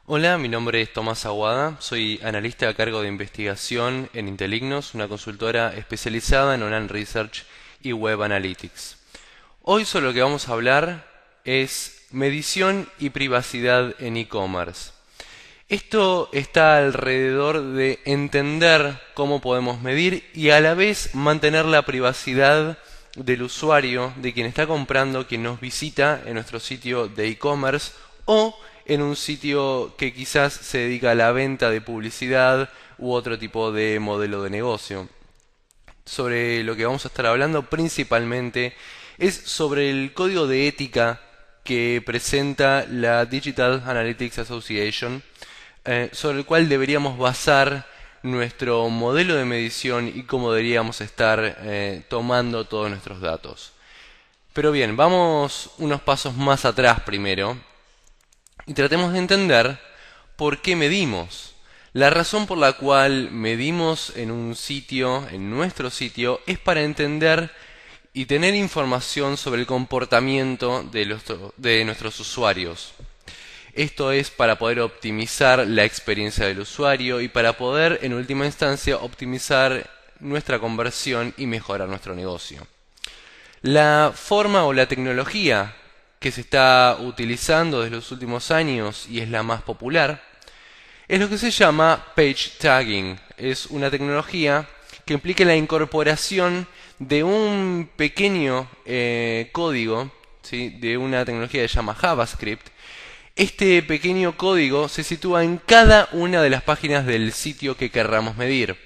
Hola, mi nombre es Tomás Aguada, soy analista a cargo de investigación en Intelignos, una consultora especializada en Online Research y Web Analytics. Hoy sobre lo que vamos a hablar es medición y privacidad en e-commerce. Esto está alrededor de entender cómo podemos medir y a la vez mantener la privacidad del usuario, de quien está comprando, quien nos visita en nuestro sitio de e-commerce o en un sitio que quizás se dedica a la venta de publicidad u otro tipo de modelo de negocio. Sobre lo que vamos a estar hablando principalmente es sobre el código de ética que presenta la Digital Analytics Association, sobre el cual deberíamos basar nuestro modelo de medición y cómo deberíamos estar tomando todos nuestros datos. Pero bien, vamos unos pasos más atrás primero y tratemos de entender por qué medimos. La razón por la cual medimos en un sitio, en nuestro sitio, es para entender y tener información sobre el comportamiento de nuestros usuarios. Esto es para poder optimizar la experiencia del usuario y para poder, en última instancia, optimizar nuestra conversión y mejorar nuestro negocio. La forma o la tecnología que se está utilizando desde los últimos años y es la más popular es lo que se llama page tagging. Es una tecnología que implica la incorporación de un pequeño código, ¿sí?, de una tecnología que se llama JavaScript. Este pequeño código se sitúa en cada una de las páginas del sitio que querramos medir.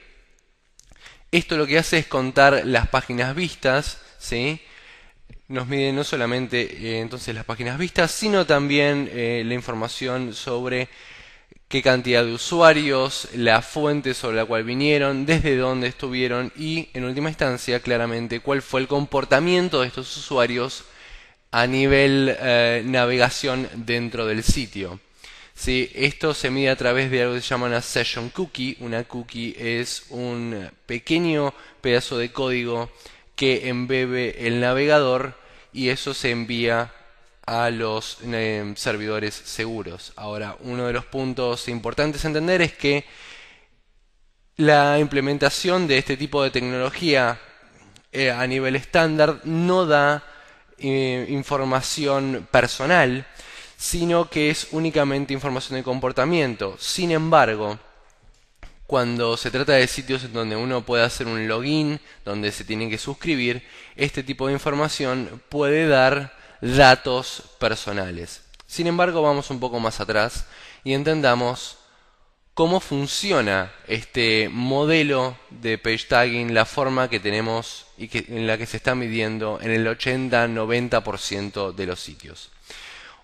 Esto lo que hace es contar las páginas vistas, ¿sí? Nos mide no solamente entonces las páginas vistas, sino también la información sobre qué cantidad de usuarios, la fuente sobre la cual vinieron, desde dónde estuvieron y, en última instancia, claramente cuál fue el comportamiento de estos usuarios a nivel navegación dentro del sitio. ¿Sí? Esto se mide a través de algo que se llama una session cookie. Una cookie es un pequeño pedazo de código que embebe el navegador y eso se envía a los servidores seguros. Ahora, uno de los puntos importantes a entender es que la implementación de este tipo de tecnología a nivel estándar no da información personal, sino que es únicamente información de comportamiento. Sin embargo, cuando se trata de sitios en donde uno puede hacer un login, donde se tiene que suscribir, este tipo de información puede dar datos personales. Sin embargo, vamos un poco más atrás y entendamos cómo funciona este modelo de page tagging, la forma que tenemos y en la que se está midiendo en el 80-90% de los sitios.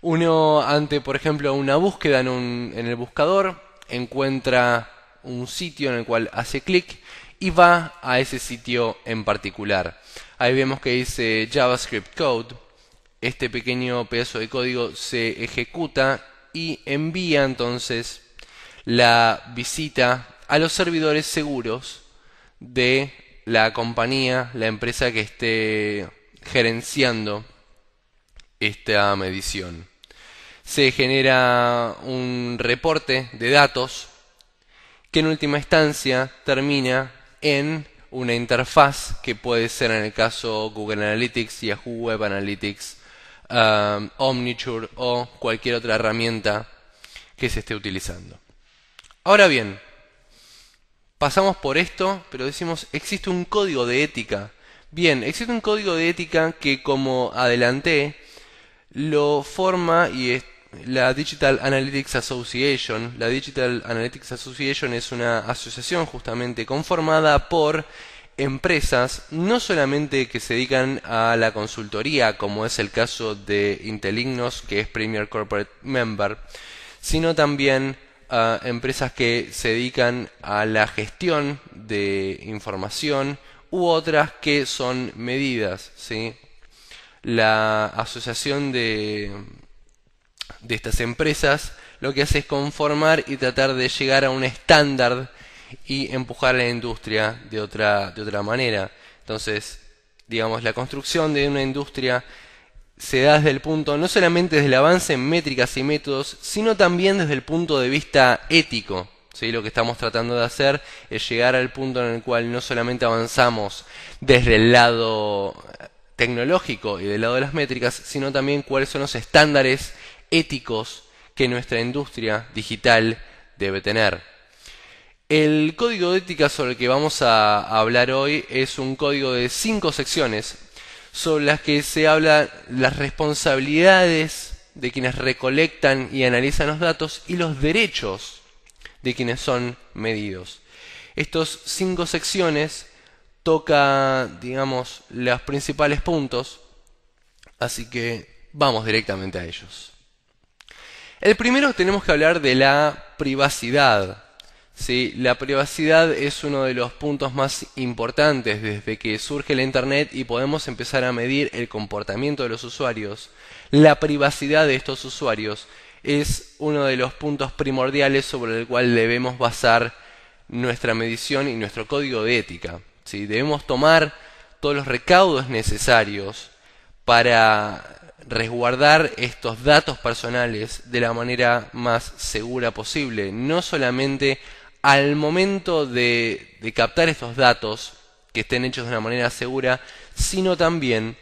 Uno, ante por ejemplo una búsqueda en el buscador, encuentra un sitio en el cual hace clic y va a ese sitio en particular. Ahí vemos que dice JavaScript Code. Este pequeño pedazo de código se ejecuta y envía entonces la visita a los servidores seguros de la compañía, la empresa que esté gerenciando esta medición. Se genera un reporte de datos que en última instancia termina en una interfaz que puede ser, en el caso Google Analytics, Yahoo Web Analytics, Omniture o cualquier otra herramienta que se esté utilizando. Ahora bien, pasamos por esto, pero decimos, existe un código de ética. Bien, existe un código de ética que, como adelanté, lo forma la Digital Analytics Association. La Digital Analytics Association es una asociación justamente conformada por empresas, no solamente que se dedican a la consultoría, como es el caso de Intelignos, que es Premier Corporate Member, sino también empresas que se dedican a la gestión de información u otras que son medidas, ¿sí? La asociación de estas empresas lo que hace es conformar y tratar de llegar a un estándar y empujar a la industria de otra manera. Entonces, digamos, la construcción de una industria se da desde el punto, no solamente desde el avance en métricas y métodos, sino también desde el punto de vista ético. ¿Sí? Lo que estamos tratando de hacer es llegar al punto en el cual no solamente avanzamos desde el lado tecnológico y del lado de las métricas, sino también cuáles son los estándares éticos que nuestra industria digital debe tener. El código de ética sobre el que vamos a hablar hoy es un código de 5 secciones sobre las que se habla las responsabilidades de quienes recolectan y analizan los datos y los derechos de quienes son medidos. Estos 5 secciones toca, digamos, los principales puntos, así que vamos directamente a ellos. El primero tenemos que hablar de la privacidad. ¿Sí? La privacidad es uno de los puntos más importantes desde que surge la Internet y podemos empezar a medir el comportamiento de los usuarios. La privacidad de estos usuarios es uno de los puntos primordiales sobre el cual debemos basar nuestra medición y nuestro código de ética. ¿Sí? Debemos tomar todos los recaudos necesarios para resguardar estos datos personales de la manera más segura posible, no solamente al momento de captar estos datos que estén hechos de una manera segura, sino también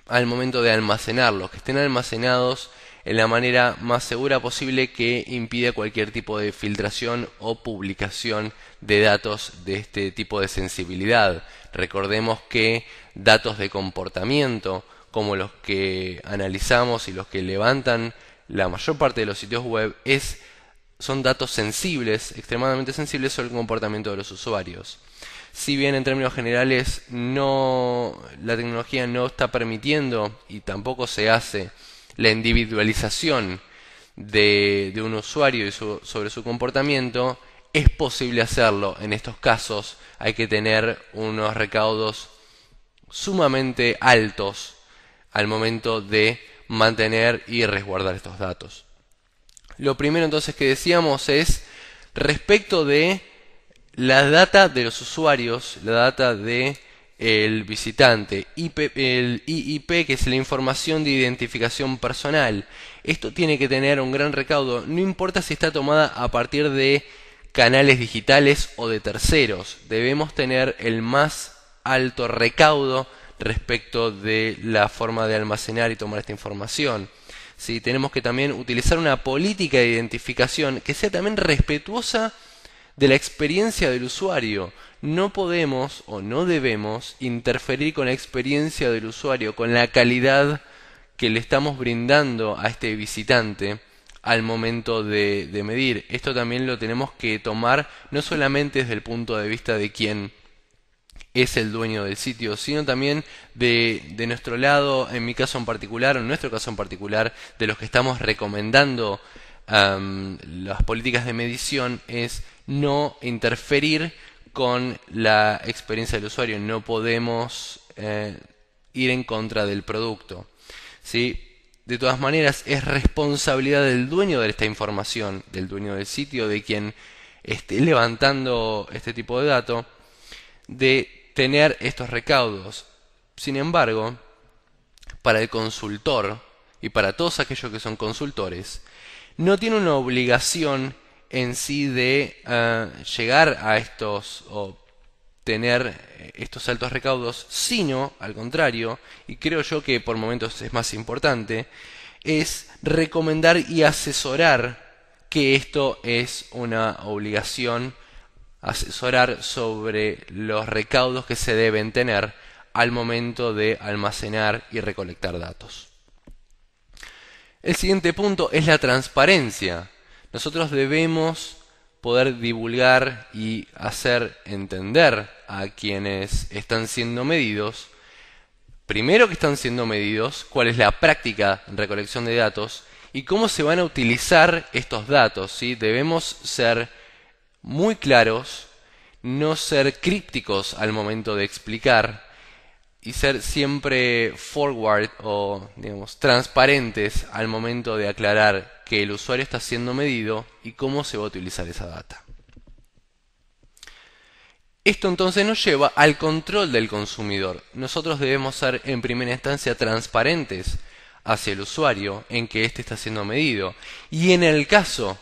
al momento de almacenarlos, que estén almacenados en la manera más segura posible que impida cualquier tipo de filtración o publicación de datos de este tipo de sensibilidad. Recordemos que datos de comportamiento, como los que analizamos y los que levantan la mayor parte de los sitios web, son datos sensibles, extremadamente sensibles sobre el comportamiento de los usuarios. Si bien en términos generales la tecnología no está permitiendo y tampoco se hace la individualización de un usuario y sobre su comportamiento, es posible hacerlo. En estos casos hay que tener unos recaudos sumamente altos al momento de mantener y resguardar estos datos. Lo primero entonces que decíamos es respecto de la data de los usuarios, la data de el visitante, el IIP, que es la información de identificación personal. Esto tiene que tener un gran recaudo, no importa si está tomada a partir de canales digitales o de terceros. Debemos tener el más alto recaudo respecto de la forma de almacenar y tomar esta información. ¿Sí? Tenemos que también utilizar una política de identificación que sea también respetuosa de la experiencia del usuario. No podemos o no debemos interferir con la experiencia del usuario, con la calidad que le estamos brindando a este visitante al momento de medir. Esto también lo tenemos que tomar no solamente desde el punto de vista de quién es el dueño del sitio, sino también de nuestro lado, en mi caso en particular, o en nuestro caso en particular, de los que estamos recomendando las políticas de medición, es no interferir con la experiencia del usuario. No podemos ir en contra del producto. ¿Sí? De todas maneras, es responsabilidad del dueño de esta información, del dueño del sitio, de quien esté levantando este tipo de datos, de tener estos recaudos. Sin embargo, para el consultor y para todos aquellos que son consultores, no tiene una obligación en sí de llegar a estos o tener estos altos recaudos, sino al contrario, y creo yo que por momentos es más importante, es recomendar y asesorar que esto es una obligación, asesorar sobre los recaudos que se deben tener al momento de almacenar y recolectar datos. El siguiente punto es la transparencia. Nosotros debemos poder divulgar y hacer entender a quienes están siendo medidos, primero que están siendo medidos, cuál es la práctica en recolección de datos y cómo se van a utilizar estos datos. ¿Sí? Debemos ser muy claros, no ser crípticos al momento de explicar y ser siempre forward o, digamos, transparentes al momento de aclarar que el usuario está siendo medido y cómo se va a utilizar esa data. Esto entonces nos lleva al control del consumidor. Nosotros debemos ser en primera instancia transparentes hacia el usuario en que éste está siendo medido. Y en el caso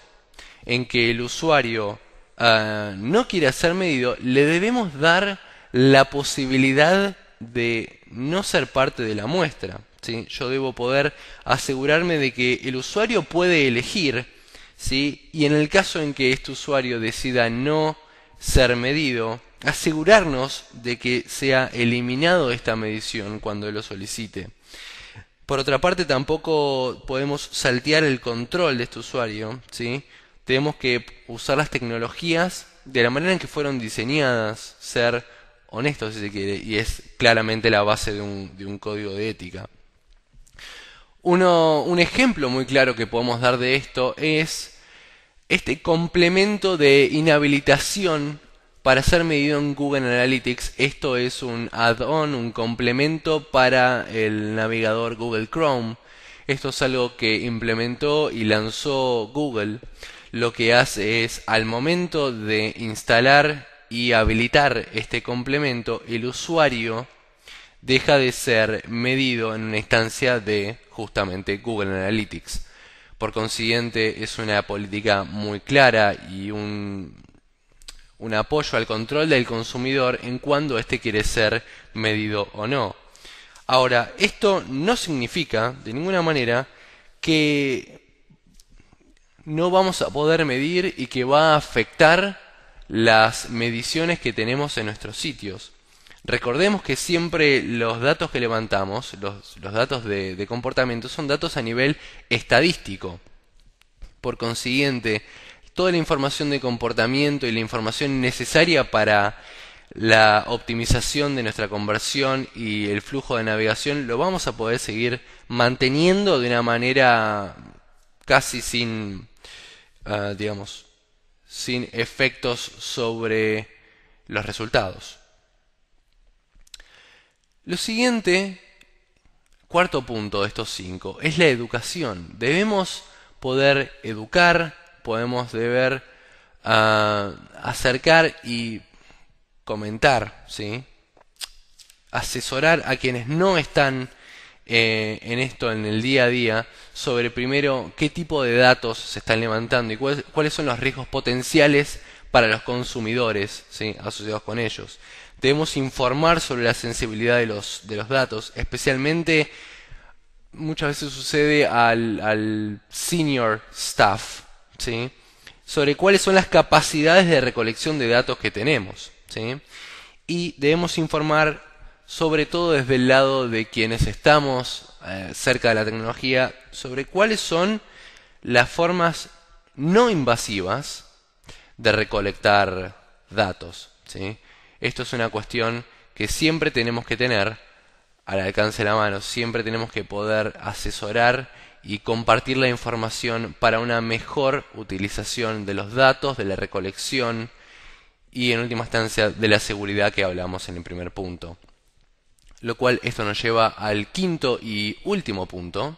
en que el usuario no quiera ser medido, le debemos dar la posibilidad de no ser parte de la muestra, ¿sí? Yo debo poder asegurarme de que el usuario puede elegir, ¿sí? Y en el caso en que este usuario decida no ser medido, asegurarnos de que sea eliminado de esta medición cuando lo solicite. Por otra parte, tampoco podemos saltear el control de este usuario, ¿sí? Tenemos que usar las tecnologías de la manera en que fueron diseñadas, ser honestos si se quiere, y es claramente la base de un código de ética. Un ejemplo muy claro que podemos dar de esto es este complemento de inhabilitación para ser medido en Google Analytics. Esto es un add-on, un complemento para el navegador Google Chrome. Esto es algo que implementó y lanzó Google. Lo que hace es, al momento de instalar y habilitar este complemento, el usuario deja de ser medido en una instancia de justamente Google Analytics. Por consiguiente, es una política muy clara y un apoyo al control del consumidor en cuando éste quiere ser medido o no. Ahora, esto no significa de ninguna manera que no vamos a poder medir y que va a afectar las mediciones que tenemos en nuestros sitios. Recordemos que siempre los datos que levantamos, los datos de comportamiento, son datos a nivel estadístico. Por consiguiente, toda la información de comportamiento y la información necesaria para la optimización de nuestra conversión y el flujo de navegación lo vamos a poder seguir manteniendo de una manera casi sin, digamos, sin efectos sobre los resultados. Lo siguiente, cuarto punto de estos 5, es la educación. Debemos poder educar, deber acercar y comentar, ¿sí? Asesorar a quienes no están en esto en el día a día sobre primero qué tipo de datos se están levantando y cuáles son los riesgos potenciales para los consumidores, ¿sí? Asociados con ellos. Debemos informar sobre la sensibilidad de los datos, especialmente muchas veces sucede al senior staff, ¿sí? Sobre cuáles son las capacidades de recolección de datos que tenemos, ¿sí? Y debemos informar sobre todo desde el lado de quienes estamos cerca de la tecnología sobre cuáles son las formas no invasivas de recolectar datos, ¿sí? Esto es una cuestión que siempre tenemos que tener al alcance de la mano, siempre tenemos que poder asesorar y compartir la información para una mejor utilización de los datos, de la recolección y en última instancia de la seguridad que hablamos en el primer punto. Lo cual esto nos lleva al quinto y último punto,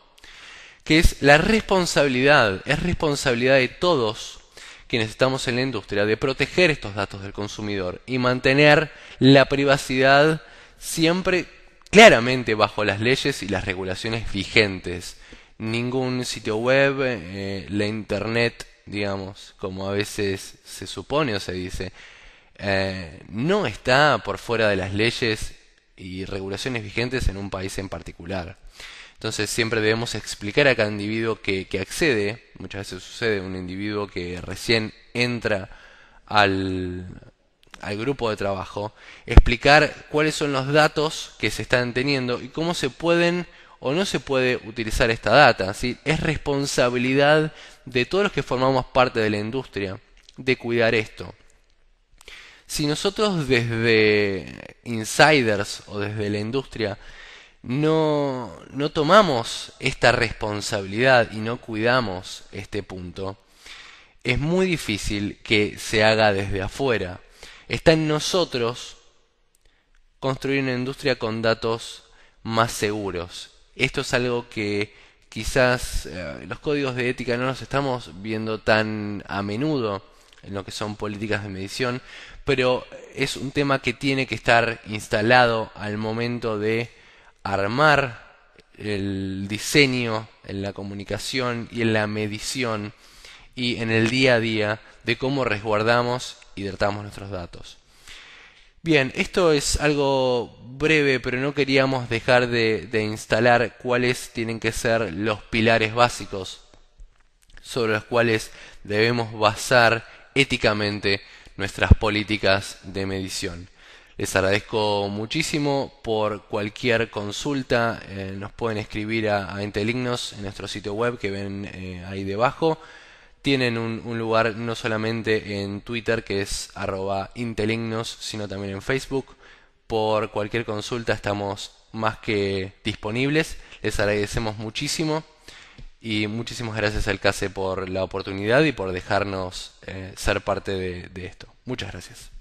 que es la responsabilidad. Es responsabilidad de todos quienes estamos en la industria de proteger estos datos del consumidor y mantener la privacidad siempre claramente bajo las leyes y las regulaciones vigentes. Ningún sitio web, la internet, digamos, como a veces se supone o se dice, no está por fuera de las leyes y regulaciones vigentes en un país en particular. Entonces siempre debemos explicar a cada individuo que accede, muchas veces sucede un individuo que recién entra al grupo de trabajo, explicar cuáles son los datos que se están teniendo y cómo se pueden o no se puede utilizar esta data, ¿sí? Es responsabilidad de todos los que formamos parte de la industria de cuidar esto. Si nosotros desde insiders o desde la industria no tomamos esta responsabilidad y no cuidamos este punto, es muy difícil que se haga desde afuera. Está en nosotros construir una industria con datos más seguros. Esto es algo que quizás los códigos de ética no los estamos viendo tan a menudo en lo que son políticas de medición, pero es un tema que tiene que estar instalado al momento de armar el diseño en la comunicación y en la medición y en el día a día de cómo resguardamos y tratamos nuestros datos. Bien, esto es algo breve, pero no queríamos dejar de instalar cuáles tienen que ser los pilares básicos sobre los cuales debemos basar éticamente nuestras políticas de medición. Les agradezco muchísimo por cualquier consulta. Nos pueden escribir a Intelignos en nuestro sitio web que ven ahí debajo. Tienen un lugar no solamente en Twitter, que es @Intelignos, sino también en Facebook. Por cualquier consulta estamos más que disponibles. Les agradecemos muchísimo y muchísimas gracias al CASE por la oportunidad y por dejarnos ser parte de esto. Muchas gracias.